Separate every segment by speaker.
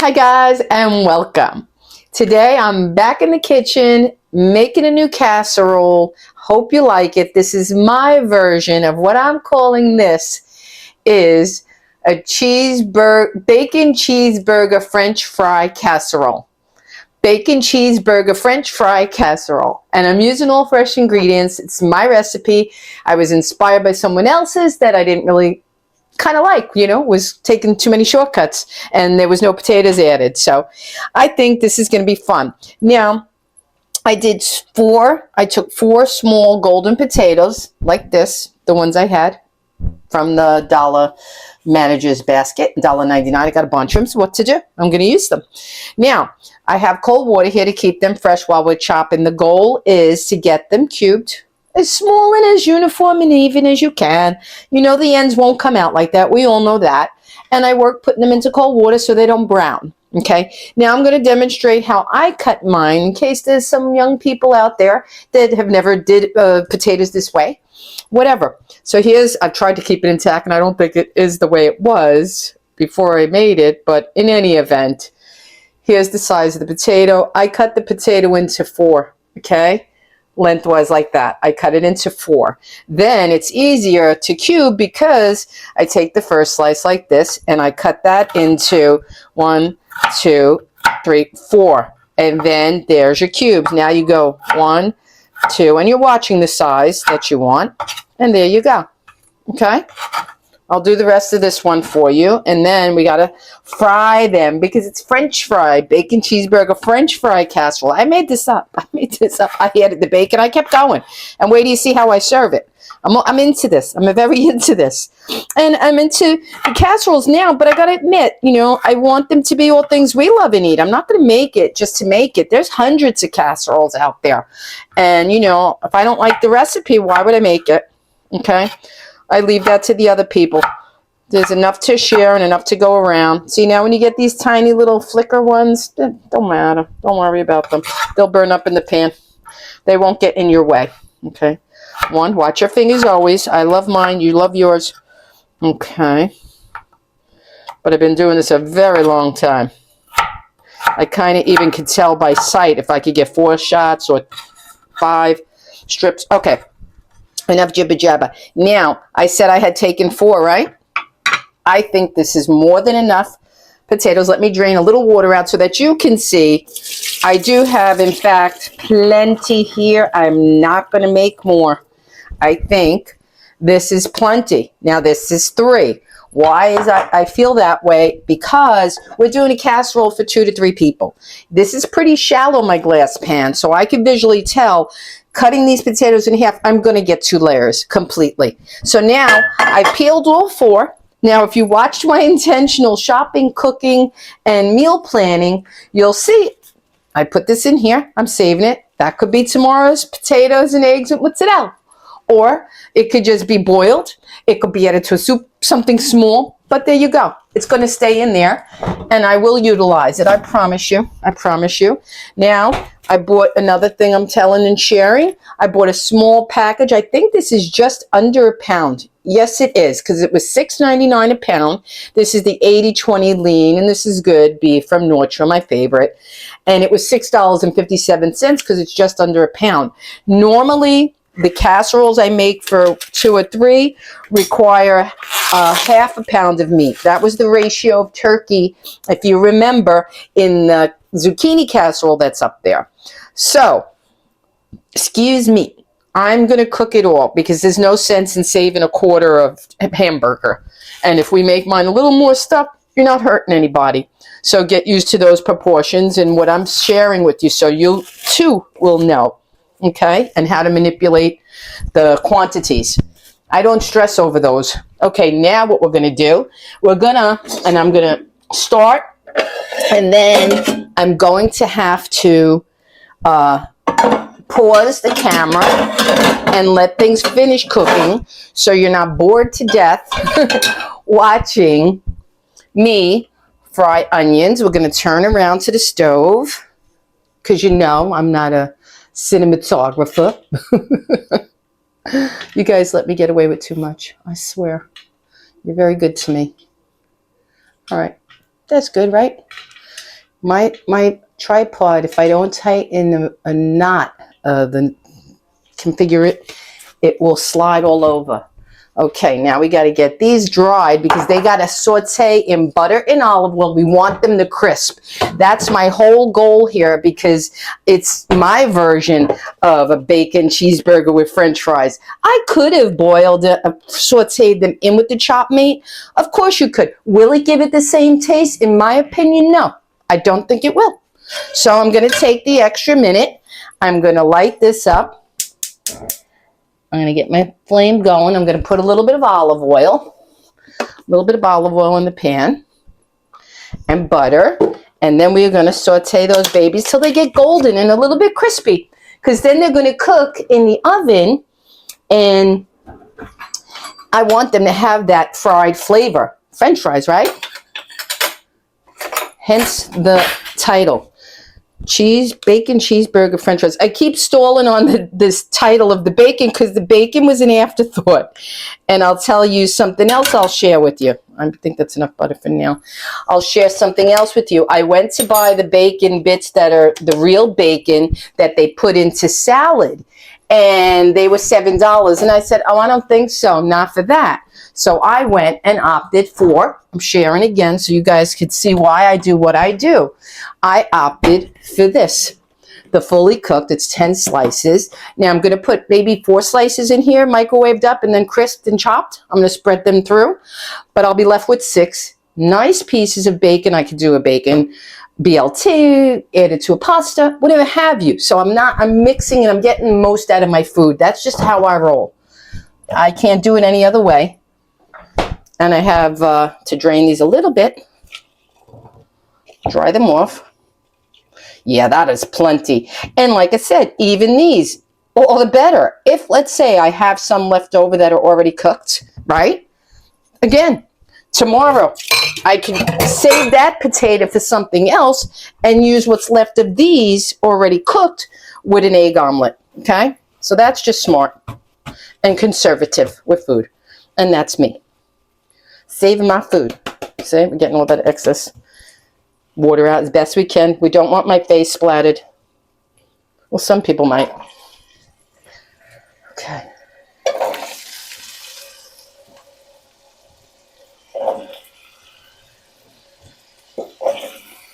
Speaker 1: Hi guys, and welcome. Today I'm back in the kitchen making a new casserole. Hope you like it. This is my version of what I'm calling this is a bacon cheeseburger French fry casserole. Bacon cheeseburger French fry casserole. And I'm using all fresh ingredients. It's my recipe. I was inspired by someone else's that I didn't really kind of was taking too many shortcuts and there was no potatoes added. So I think this is going to be fun. Now, I took four small golden potatoes like this, the ones I had from the Dollar Manager's Basket, $1.99. I got a bunch of them, so what to do? I'm going to use them. Now, I have cold water here to keep them fresh while we're chopping. The goal is to get them cubed as small and as uniform and even as you can. You know the ends won't come out like that. We all know that. And I work putting them into cold water so they don't brown. Okay, now I'm going to demonstrate how I cut mine in case there's some young people out there that have never did potatoes this way. Whatever. So I've tried to keep it intact, and I don't think it is the way it was before I made it, but in any event, here's the size of the potato. I cut the potato into four, okay? Lengthwise like that. I cut it into four. Then it's easier to cube because I take the first slice like this and I cut that into 1, 2, 3, 4. And then there's your cubes. Now you go 1, 2, and you're watching the size that you want. And there you go. Okay? I'll do the rest of this one for you. And then we got to fry them because it's French fry, bacon cheeseburger French fry casserole. I made this up. I added the bacon. I kept going. And wait till you see how I serve it. I'm into this. I'm very into this. And I'm into the casseroles now, but I got to admit, I want them to be all things we love and eat. I'm not going to make it just to make it. There's hundreds of casseroles out there. And, if I don't like the recipe, why would I make it? Okay? I leave that to the other people. There's enough to share and enough to go around. See, now when you get these tiny little flicker ones, don't matter. Don't worry about them. They'll burn up in the pan. They won't get in your way. Okay. Watch your fingers always. I love mine. You love yours. Okay. But I've been doing this a very long time. I kind of even could tell by sight if I could get 4 shots or 5 strips. Okay. Enough jibber jabber. Now, I said I had taken 4, right? I think this is more than enough potatoes. Let me drain a little water out so that you can see. I do have, in fact, plenty here. I'm not going to make more. I think this is plenty. Now, this is 3. Why is I feel that way? Because we're doing a casserole for 2 to 3 people. This is pretty shallow, my glass pan, so I can visually tell cutting these potatoes in half, I'm going to get 2 layers completely. So now I peeled all 4. Now, if you watched my intentional shopping, cooking, and meal planning, you'll see I put this in here. I'm saving it. That could be tomorrow's potatoes and eggs with mozzarella. Or it could just be boiled. It could be added to a soup, something small. But there you go. It's going to stay in there, and I will utilize it. I promise you. I promise you. Now, I bought another thing I'm telling and sharing. I bought a small package. I think this is just under £1. Yes, it is, because it was $6.99 a pound. This is the 80/20 lean, and this is good beef from Nordstrom, my favorite. And it was $6.57 because it's just under £1. Normally, the casseroles I make for 2 or 3 require half a pound of meat. That was the ratio of turkey, if you remember, in the zucchini casserole that's up there. So, excuse me, I'm going to cook it all because there's no sense in saving a quarter of hamburger. And if we make mine a little more stuff, you're not hurting anybody. So get used to those proportions and what I'm sharing with you so you too will know. Okay, and how to manipulate the quantities. I don't stress over those. Okay, now what we're going to do, I'm going to start, and then I'm going to have to pause the camera and let things finish cooking so you're not bored to death watching me fry onions. We're going to turn around to the stove because I'm not a cinematographer. You guys let me get away with too much. I swear. You're very good to me. All right. That's good, right? my tripod, if I don't tighten a knot, configure it, it will slide all over. Okay, now we got to get these dried because they got to saute in butter and olive oil. We want them to crisp. That's my whole goal here because it's my version of a bacon cheeseburger with French fries. I could have sauteed them in with the chopped meat. Of course you could. Will it give it the same taste? In my opinion, no. I don't think it will. So I'm going to take the extra minute. I'm going to light this up. I'm going to get my flame going. I'm going to put a little bit of olive oil. A little bit of olive oil in the pan. And butter. And then we're going to saute those babies till they get golden and a little bit crispy. Because then they're going to cook in the oven. And I want them to have that fried flavor. French fries, right? Hence the title. Bacon cheeseburger French fries. I keep stalling on this title of the bacon because the bacon was an afterthought. And I'll tell you something else I'll share with you. I think that's enough butter for now. I'll share something else with you. I went to buy the bacon bits that are the real bacon that they put into salad. And they were $7. And I said, oh, I don't think so. Not for that. So I went and opted for, I'm sharing again so you guys could see why I do what I do. I opted for this, the fully cooked. It's 10 slices. Now I'm going to put maybe 4 slices in here, microwaved up and then crisped and chopped. I'm going to spread them through, but I'll be left with 6 nice pieces of bacon. I could do a bacon BLT, add it to a pasta, whatever have you. So I'm mixing and I'm getting the most out of my food. That's just how I roll. I can't do it any other way. And I have to drain these a little bit. Dry them off. Yeah, that is plenty. And like I said, even these, all the better. If, let's say, I have some left over that are already cooked, right? Again, tomorrow, I can save that potato for something else and use what's left of these already cooked with an egg omelet, okay? So that's just smart and conservative with food. And that's me. Saving my food. See, we're getting all that excess water out as best we can. We don't want my face splattered. Well, some people might. Okay.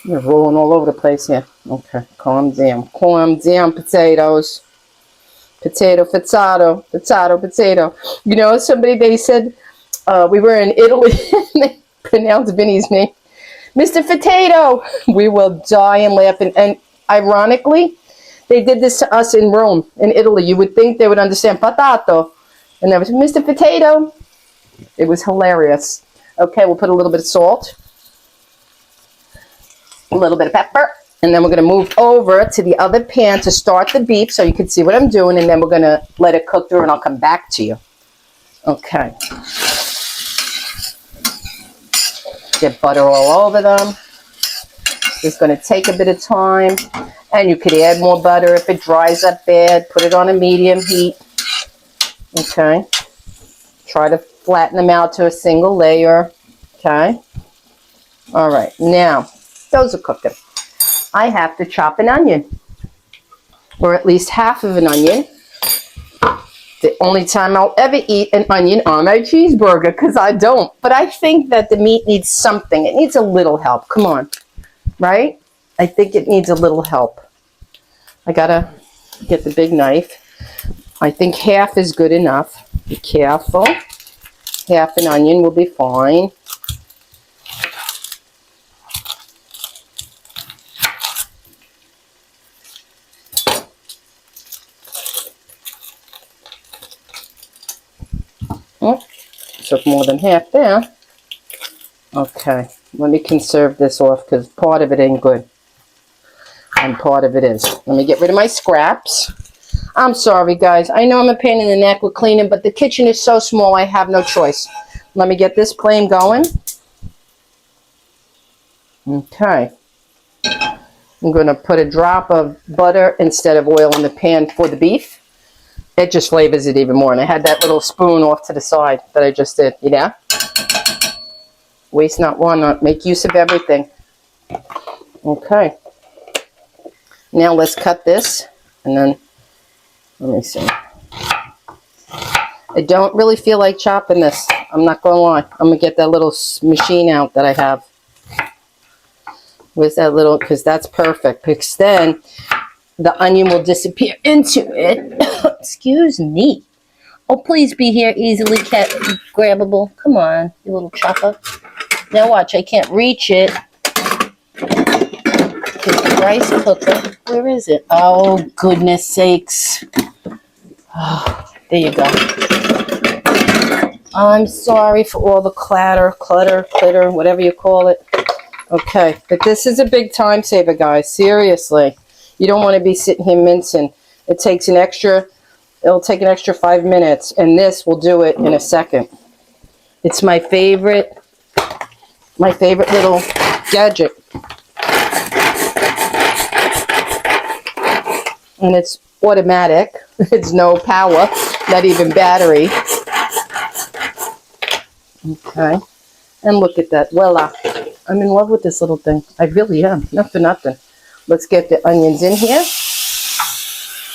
Speaker 1: You're rolling all over the place here. Okay, calm down. Calm down, potatoes. Potato, potato. You know, they said, we were in Italy and they pronounced Vinny's name, Mr. Potato. We will die and laughing. And ironically, they did this to us in Rome, in Italy. You would think they would understand patato. And there was Mr. Potato. It was hilarious. Okay, we'll put a little bit of salt, a little bit of pepper, and then we're going to move over to the other pan to start the beef so you can see what I'm doing, and then we're going to let it cook through and I'll come back to you. Okay. Get butter all over them. It's going to take a bit of time, and you could add more butter if it dries up bad. Put it on a medium heat. Okay. Try to flatten them out to a single layer. Okay. All right. Now, those are cooking. I have to chop an onion, or at least half of an onion. The only time I'll ever eat an onion on my cheeseburger, because I don't. But I think that the meat needs something. It needs a little help. Come on. Right? I think it needs a little help. I gotta get the big knife. I think half is good enough. Be careful. Half an onion will be fine. Oh, took more than half there. Okay, let me conserve this off because part of it ain't good. And part of it is. Let me get rid of my scraps. I'm sorry, guys. I know I'm a pain in the neck with cleaning, but the kitchen is so small I have no choice. Let me get this flame going. Okay. I'm going to put a drop of butter instead of oil in the pan for the beef. It just flavors it even more. And I had that little spoon off to the side that I just did. You know? Waste not, want not. Make use of everything. Okay. Now let's cut this, and then, let me see. I don't really feel like chopping this. I'm not going to lie. I'm going to get that little machine out that I have. Where's that little, because that's perfect. Because then the onion will disappear into it. Excuse me. Oh, please be here easily grabbable. Come on, you little chopper. Now watch, I can't reach it. Because the rice cooker, where is it? Oh, goodness sakes. Oh, there you go. I'm sorry for all the clutter, whatever you call it. Okay, but this is a big time saver, guys. Seriously. You don't want to be sitting here mincing. It'll take an extra 5 minutes, and this will do it in a second. It's my favorite little gadget. And it's automatic. It's no power, not even battery. Okay. And look at that. Voila. I'm in love with this little thing. I really am. Not for nothing. Let's get the onions in here.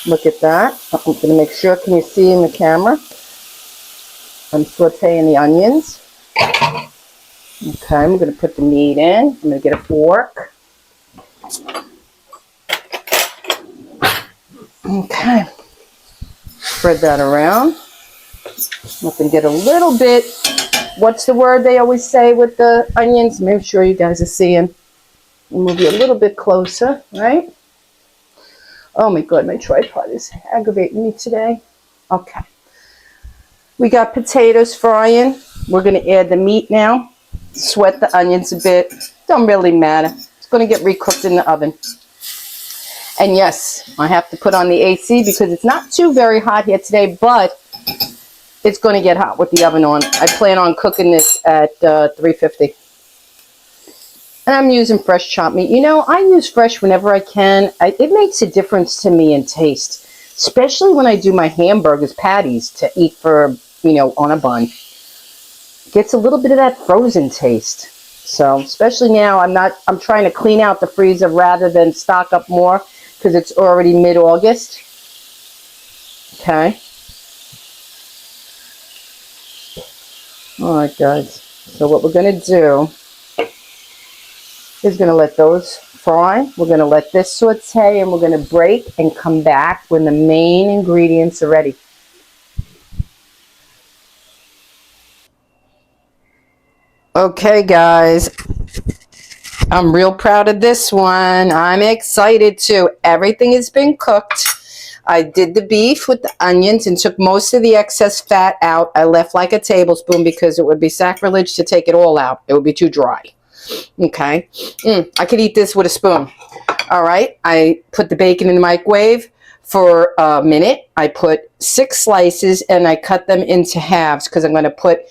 Speaker 1: Look at that. I'm going to make sure. Can you see in the camera? I'm sauteing the onions. Okay. I'm going to put the meat in. I'm going to get a fork. Okay. Spread that around. I'm going to get a little bit. What's the word they always say with the onions? Make sure you guys are seeing. And move you a little bit closer, right? Oh my God, my tripod is aggravating me today. Okay. We got potatoes frying. We're going to add the meat now. Sweat the onions a bit. Don't really matter. It's going to get recooked in the oven. And yes, I have to put on the AC because it's not too very hot here today, but it's going to get hot with the oven on. I plan on cooking this at 350. And I'm using fresh chopped meat. You know, I use fresh whenever I can. It makes a difference to me in taste, especially when I do my hamburgers, patties to eat for, you know, on a bun. Gets a little bit of that frozen taste. So, especially now, I'm trying to clean out the freezer rather than stock up more because it's already mid-August. Okay. All right, guys. So what we're going to do is going to let those fry. We're going to let this saute, and we're going to break and come back when the main ingredients are ready. Okay, guys. I'm real proud of this one. I'm excited too. Everything has been cooked. I did the beef with the onions and took most of the excess fat out. I left like a tablespoon because it would be sacrilege to take it all out. It would be too dry. Okay. I could eat this with a spoon. All right. I put the bacon in the microwave for a minute. I put 6 slices and I cut them into halves because I'm going to put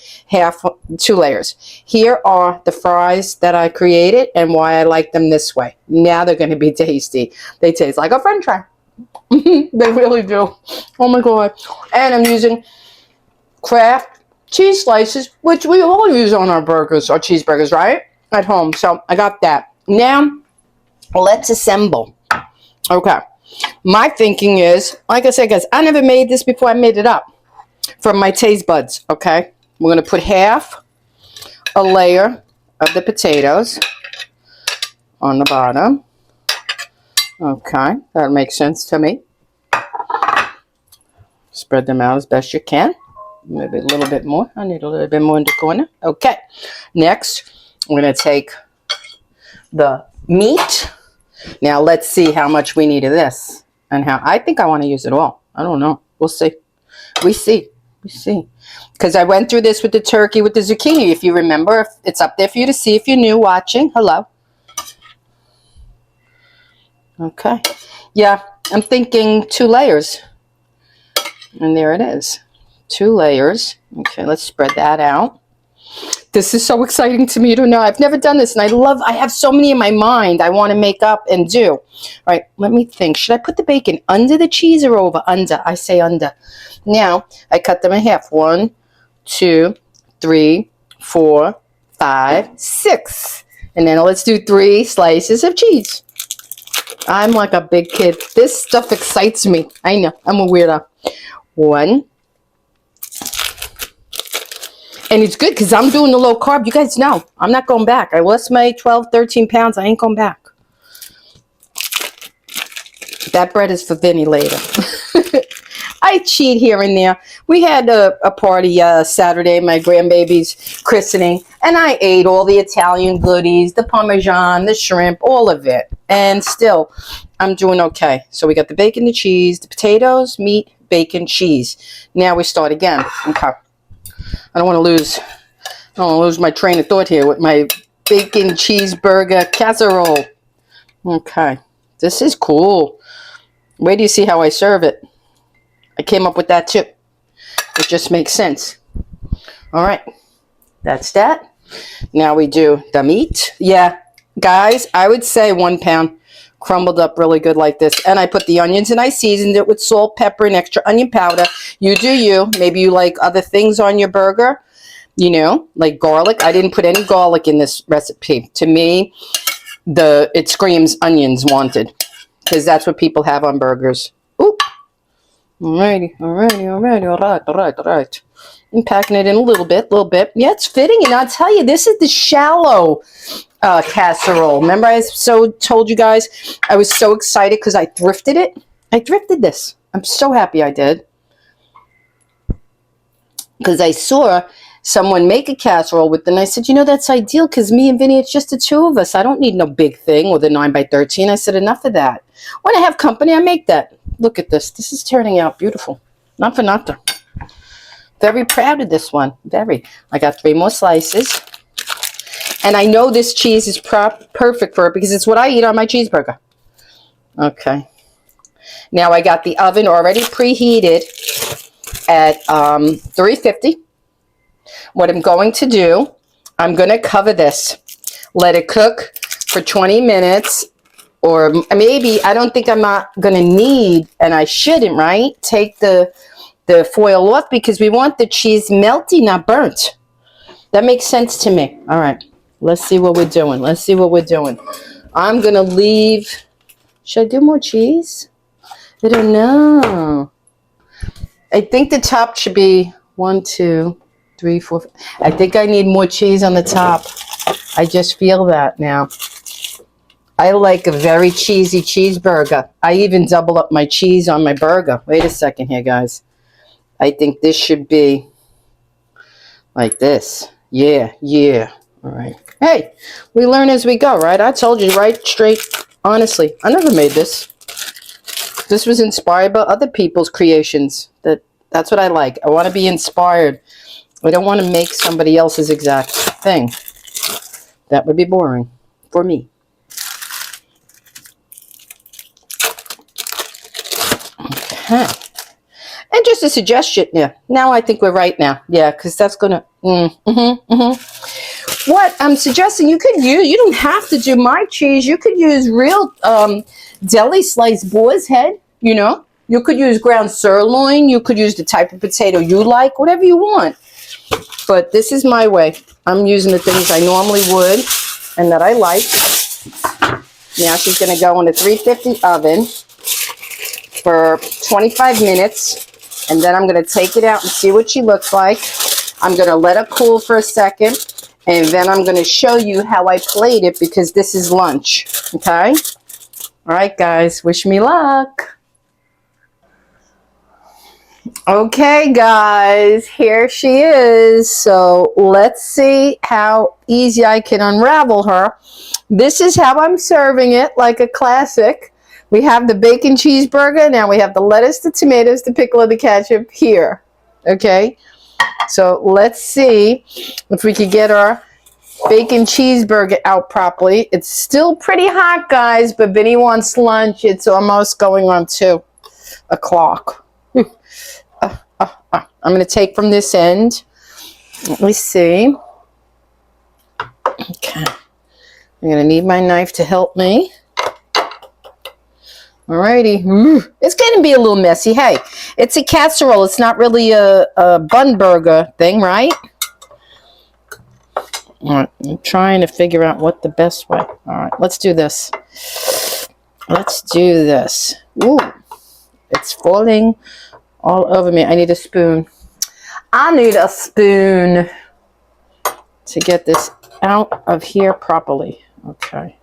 Speaker 1: 2 layers. Here are the fries that I created and why I like them this way. Now they're going to be tasty. They taste like a French fry. They really do. Oh my God. And I'm using Kraft cheese slices, which we all use on our burgers or cheeseburgers, right? At home. So I got that. Now, let's assemble. Okay. My thinking is, like I said, guys, I never made this before. I made it up from my taste buds. Okay. We're going to put half a layer of the potatoes on the bottom. Okay, that makes sense to me. Spread them out as best you can. Maybe a little bit more. I need a little bit more in the corner. Okay, next we're going to take the meat. Now let's see how much we need of this and how. I think I want to use it all. I don't know. We'll see. We see. Because I went through this with the turkey with the zucchini. If you remember, it's up there for you to see if you're new watching. Hello. Okay. Yeah, I'm thinking 2 layers. And there it is. 2 layers. Okay, let's spread that out. This is so exciting to me. You don't know. I've never done this, and I have so many in my mind I want to make up and do. All right, let me think. Should I put the bacon under the cheese or over? Under. I say under. Now, I cut them in half. 1, 2, 3, 4, 5, 6. And then let's do 3 slices of cheese. I'm like a big kid. This stuff excites me. I know. I'm a weirdo. 1. And it's good because I'm doing the low carb. You guys know. I'm not going back. I lost my 12, 13 pounds. I ain't going back. That bread is for Vinny later. I cheat here and there. We had a party Saturday, my grandbaby's christening, and I ate all the Italian goodies, the Parmesan, the shrimp, all of it. And still, I'm doing okay. So we got the bacon, the cheese, the potatoes, meat, bacon, cheese. Now we start again. Okay. I don't want to lose my train of thought here with my bacon cheeseburger casserole. Okay. This is cool. Wait till you see how I serve it. I came up with that too. It just makes sense. All right. That's that. Now we do the meat. Yeah, guys, I would say 1 pound crumbled up really good like this. And I put the onions and I seasoned it with salt, pepper, and extra onion powder. You do you. Maybe you like other things on your burger, you know, like garlic. I didn't put any garlic in this recipe. To me, it screams onions wanted. Because that's what people have on burgers. Oop. Alrighty. All right. I'm packing it in a little bit. Yeah, it's fitting. And I'll tell you, this is the shallow casserole. Remember I told you guys, I was so excited because I thrifted it. I thrifted this. I'm so happy I did. Because I saw someone make a casserole with it, and I said, you know, that's ideal because me and Vinny, it's just the 2 of us. I don't need no big thing with a 9x13. I said, enough of that. When I have company, I make that. Look at this. This is turning out beautiful. Not for nothing. Very proud of this one. Very. I got 3 more slices. And I know this cheese is perfect for it because it's what I eat on my cheeseburger. Okay. Now I got the oven already preheated at 350. What I'm going to do, I'm going to cover this. Let it cook for 20 minutes. Or maybe, I don't think I'm not going to need, and I shouldn't, right? Take the foil off because we want the cheese melty, not burnt. That makes sense to me. All right. Let's see what we're doing. I'm going to leave. Should I do more cheese? I don't know. I think the top should be 1, 2, 3, 4. I think I need more cheese on the top. I just feel that now. I like a very cheesy cheeseburger. I even double up my cheese on my burger. Wait a second here, guys. I think this should be like this. Yeah. All right. Hey, we learn as we go, right? I told you, right? Straight. Honestly, I never made this. This was inspired by other people's creations. That's what I like. I want to be inspired. I don't want to make somebody else's exact thing. That would be boring for me. Okay. And just a suggestion. Yeah. Now I think we're right now. Yeah, because that's going to... What I'm suggesting, you don't have to do my cheese. You could use real deli sliced boar's head, you know. You could use ground sirloin. You could use the type of potato you like, whatever you want. But this is my way. I'm using the things I normally would and that I like. Now she's going to go in the 350 oven for 25 minutes. And then I'm going to take it out and see what she looks like. I'm going to let it cool for a second. And then I'm going to show you how I plate it because this is lunch. Okay? All right, guys. Wish me luck. Okay, guys. Here she is. So let's see how easy I can unravel her. This is how I'm serving it, like a classic. We have the bacon cheeseburger. Now we have the lettuce, the tomatoes, the pickle, and the ketchup here. Okay? So let's see if we could get our bacon cheeseburger out properly. It's still pretty hot, guys, but Vinny wants lunch. It's almost going on 2 o'clock. I'm going to take from this end. Let me see. Okay. I'm going to need my knife to help me. Alrighty. It's going to be a little messy. Hey, it's a casserole. It's not really a bun burger thing, right? All right, I'm trying to figure out what the best way. All right, let's do this. Let's do this. Ooh, it's falling all over me. I need a spoon. I need a spoon to get this out of here properly. Okay.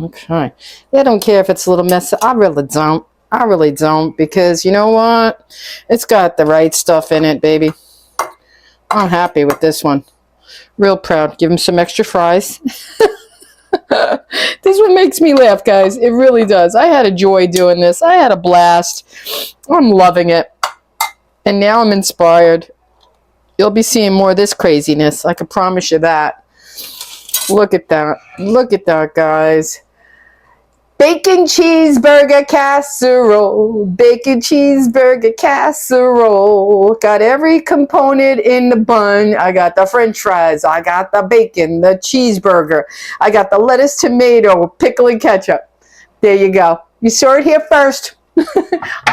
Speaker 1: Okay. I don't care if it's a little messy. I really don't. I really don't, because you know what? It's got the right stuff in it, baby. I'm happy with this one. Real proud. Give him some extra fries. This one makes me laugh, guys. It really does. I had a joy doing this. I had a blast. I'm loving it. And now I'm inspired. You'll be seeing more of this craziness. I can promise you that. Look at that. Look at that, guys. Bacon cheeseburger casserole. Bacon cheeseburger casserole. Got every component in the bun. I got the french fries. I got the bacon, the cheeseburger. I got the lettuce, tomato, pickle, and ketchup. There you go. You saw it here first.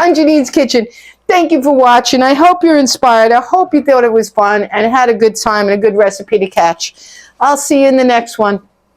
Speaker 1: On Janine's Kitchen. Thank you for watching. I hope you're inspired. I hope you thought it was fun and had a good time and a good recipe to catch. I'll see you in the next one.